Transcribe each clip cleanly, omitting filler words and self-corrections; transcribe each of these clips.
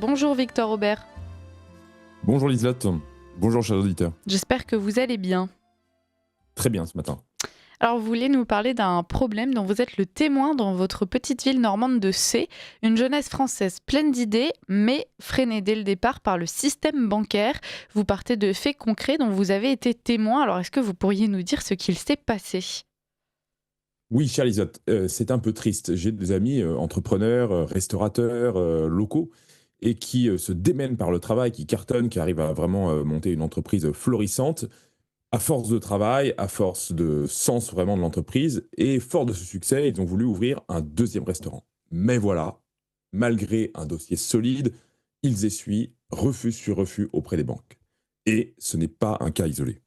Bonjour Victor Aubert, Bonjour Liselotte, bonjour chers auditeurs. j'espère que vous allez bien. Très bien ce matin. Alors vous voulez nous parler d'un problème dont vous êtes le témoin dans votre petite ville normande de C, une jeunesse française pleine d'idées, mais freinée dès le départ par le système bancaire. Vous partez de faits concrets dont vous avez été témoin, alors est-ce que vous pourriez nous dire ce qu'il s'est passé? Oui, chère Liselotte, c'est un peu triste. J'ai des amis entrepreneurs, restaurateurs, locaux, et qui se démènent par le travail, qui cartonnent, qui arrivent à vraiment monter une entreprise florissante, à force de travail, à force de sens vraiment de l'entreprise, et fort de ce succès, ils ont voulu ouvrir un deuxième restaurant. Mais voilà, malgré un dossier solide, ils essuient refus sur refus auprès des banques. Et ce n'est pas un cas isolé.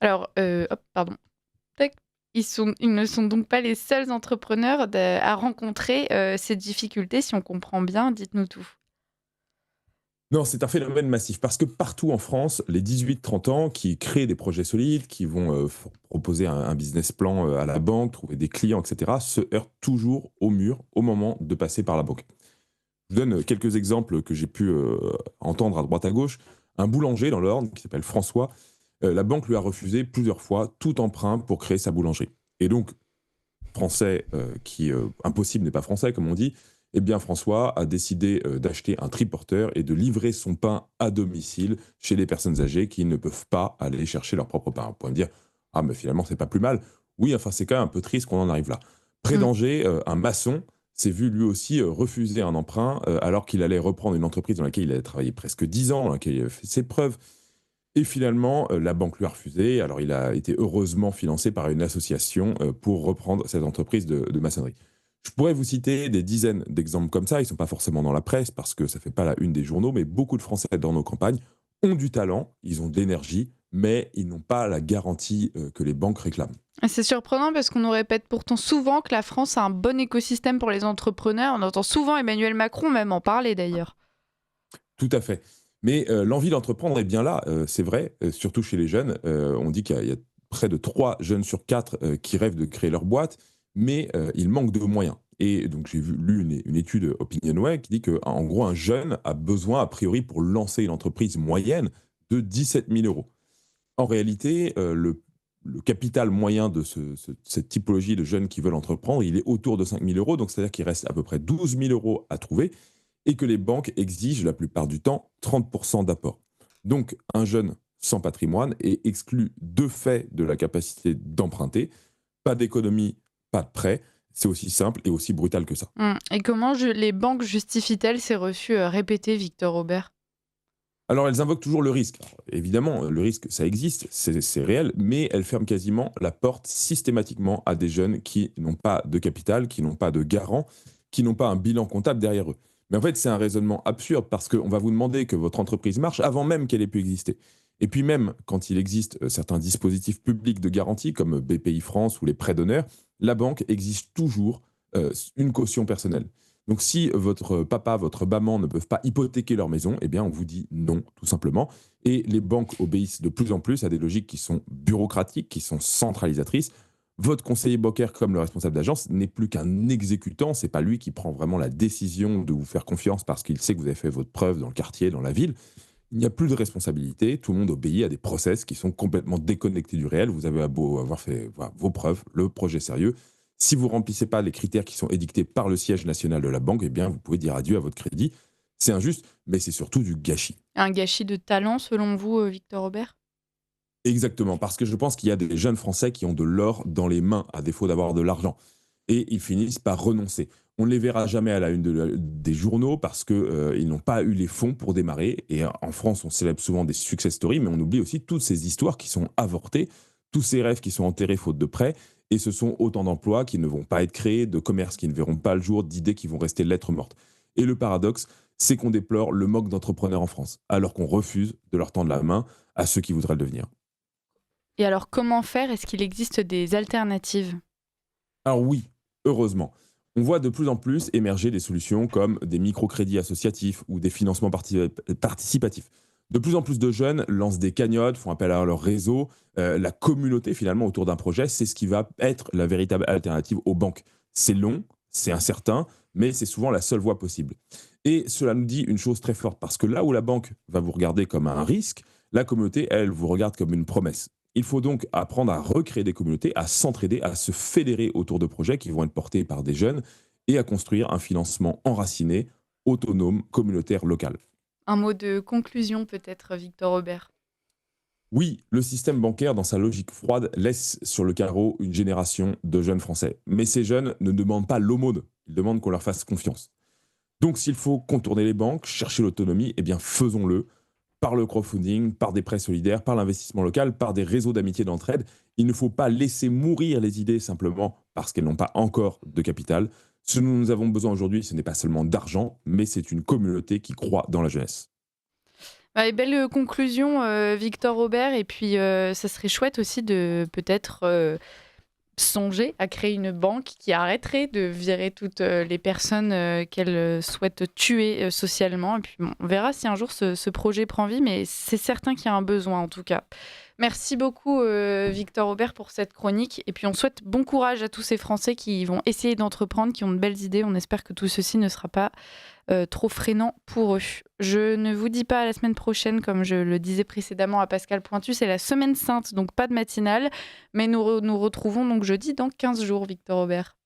Alors, hop, pardon. Tac. Ils ne sont donc pas les seuls entrepreneurs à rencontrer ces difficultés, si on comprend bien, dites-nous tout. Non, c'est un phénomène massif parce que partout en France, les 18-30 ans qui créent des projets solides, qui vont proposer un business plan à la banque, trouver des clients, etc., se heurtent toujours au mur au moment de passer par la banque. Je vous donne quelques exemples que j'ai pu entendre à droite à gauche. Un boulanger dans l'Orne qui s'appelle François, la banque lui a refusé plusieurs fois tout emprunt pour créer sa boulangerie. Et donc, français impossible n'est pas français, comme on dit, eh bien François a décidé d'acheter un triporteur et de livrer son pain à domicile chez les personnes âgées qui ne peuvent pas aller chercher leur propre pain. On pourrait me dire, ah mais finalement c'est pas plus mal. Oui, enfin c'est quand même un peu triste qu'on en arrive là. Près Mmh. d'Angers, un maçon s'est vu lui aussi refuser un emprunt alors qu'il allait reprendre une entreprise dans laquelle il avait travaillé presque 10 ans, dans laquelle il avait fait ses preuves. Et finalement, la banque lui a refusé. Alors, il a été heureusement financé par une association pour reprendre cette entreprise de maçonnerie. Je pourrais vous citer des dizaines d'exemples comme ça. Ils ne sont pas forcément dans la presse parce que ça ne fait pas la une des journaux, mais beaucoup de Français dans nos campagnes ont du talent, ils ont de l'énergie, mais ils n'ont pas la garantie que les banques réclament. Et c'est surprenant parce qu'on nous répète pourtant souvent que la France a un bon écosystème pour les entrepreneurs. On entend souvent Emmanuel Macron même en parler d'ailleurs. Tout à fait. Mais l'envie d'entreprendre est bien là, c'est vrai, surtout chez les jeunes. On dit qu'il y a près de 3 jeunes sur 4 qui rêvent de créer leur boîte, mais il manque de moyens. Et donc lu une étude Opinionway qui dit qu'en gros, un jeune a besoin, a priori, pour lancer une entreprise moyenne, de 17 000 euros. En réalité, le capital moyen de cette typologie de jeunes qui veulent entreprendre, il est autour de 5 000 euros. Donc, c'est-à-dire qu'il reste à peu près 12 000 euros à trouver et que les banques exigent la plupart du temps 30% d'apport. Donc, un jeune sans patrimoine est exclu de fait de la capacité d'emprunter. Pas d'économie, pas de prêt. C'est aussi simple et aussi brutal que ça. Et comment les banques justifient-elles ces refus répétés, Victor Aubert? Alors, elles invoquent toujours le risque. Alors, évidemment, le risque, ça existe, c'est réel, mais elles ferment quasiment la porte systématiquement à des jeunes qui n'ont pas de capital, qui n'ont pas de garant, qui n'ont pas un bilan comptable derrière eux. Mais en fait, c'est un raisonnement absurde parce qu'on va vous demander que votre entreprise marche avant même qu'elle ait pu exister. Et puis même quand il existe certains dispositifs publics de garantie comme BPI France ou les prêts d'honneur, la banque exige toujours une caution personnelle. Donc si votre papa, votre maman ne peuvent pas hypothéquer leur maison, eh bien on vous dit non, tout simplement. Et les banques obéissent de plus en plus à des logiques qui sont bureaucratiques, qui sont centralisatrices. Votre conseiller bancaire, comme le responsable d'agence, n'est plus qu'un exécutant. C'est pas lui qui prend vraiment la décision de vous faire confiance parce qu'il sait que vous avez fait votre preuve dans le quartier, dans la ville. Il n'y a plus de responsabilité. Tout le monde obéit à des process qui sont complètement déconnectés du réel. Vous avez beau avoir fait voilà, vos preuves, le projet sérieux. Si vous ne remplissez pas les critères qui sont édictés par le siège national de la banque, eh bien, vous pouvez dire adieu à votre crédit. C'est injuste, mais c'est surtout du gâchis. Un gâchis de talent selon vous, Victor Aubert? Exactement, parce que je pense qu'il y a des jeunes Français qui ont de l'or dans les mains, à défaut d'avoir de l'argent. Et ils finissent par renoncer. On ne les verra jamais à la une des journaux parce qu'ils n'ont pas eu les fonds pour démarrer. Et en France, on célèbre souvent des success stories, mais on oublie aussi toutes ces histoires qui sont avortées, tous ces rêves qui sont enterrés faute de prêts. Et ce sont autant d'emplois qui ne vont pas être créés, de commerces qui ne verront pas le jour, d'idées qui vont rester lettres mortes. Et le paradoxe, c'est qu'on déplore le manque d'entrepreneurs en France, alors qu'on refuse de leur tendre la main à ceux qui voudraient le devenir. Et alors comment faire? Est-ce qu'il existe des alternatives? Alors oui, heureusement. On voit de plus en plus émerger des solutions comme des microcrédits associatifs ou des financements participatifs. De plus en plus de jeunes lancent des cagnottes, font appel à leur réseau. La communauté, finalement, autour d'un projet, c'est ce qui va être la véritable alternative aux banques. C'est long, c'est incertain, mais c'est souvent la seule voie possible. Et cela nous dit une chose très forte, parce que là où la banque va vous regarder comme un risque, la communauté, elle, vous regarde comme une promesse. Il faut donc apprendre à recréer des communautés, à s'entraider, à se fédérer autour de projets qui vont être portés par des jeunes et à construire un financement enraciné, autonome, communautaire, local. Un mot de conclusion peut-être, Victor Aubert. Oui, le système bancaire, dans sa logique froide, laisse sur le carreau une génération de jeunes Français. Mais ces jeunes ne demandent pas l'aumône, ils demandent qu'on leur fasse confiance. Donc s'il faut contourner les banques, chercher l'autonomie, eh bien faisons-le par le crowdfunding, par des prêts solidaires, par l'investissement local, par des réseaux d'amitié et d'entraide. Il ne faut pas laisser mourir les idées simplement parce qu'elles n'ont pas encore de capital. Ce dont nous avons besoin aujourd'hui, ce n'est pas seulement d'argent, mais c'est une communauté qui croit dans la jeunesse. Ouais, belle conclusion, Victor Aubert. Et puis, ça serait chouette aussi de peut-être songer à créer une banque qui arrêterait de virer toutes les personnes qu'elle souhaite tuer socialement. Et puis, bon, on verra si un jour ce projet prend vie, mais c'est certain qu'il y a un besoin en tout cas. Merci beaucoup, Victor Aubert, pour cette chronique. Et puis, on souhaite bon courage à tous ces Français qui vont essayer d'entreprendre, qui ont de belles idées. On espère que tout ceci ne sera pas trop freinant pour eux. Je ne vous dis pas à la semaine prochaine, comme je le disais précédemment à Pascal Pointu, c'est la semaine sainte, donc pas de matinale, mais nous retrouvons donc jeudi dans 15 jours, Victor Aubert.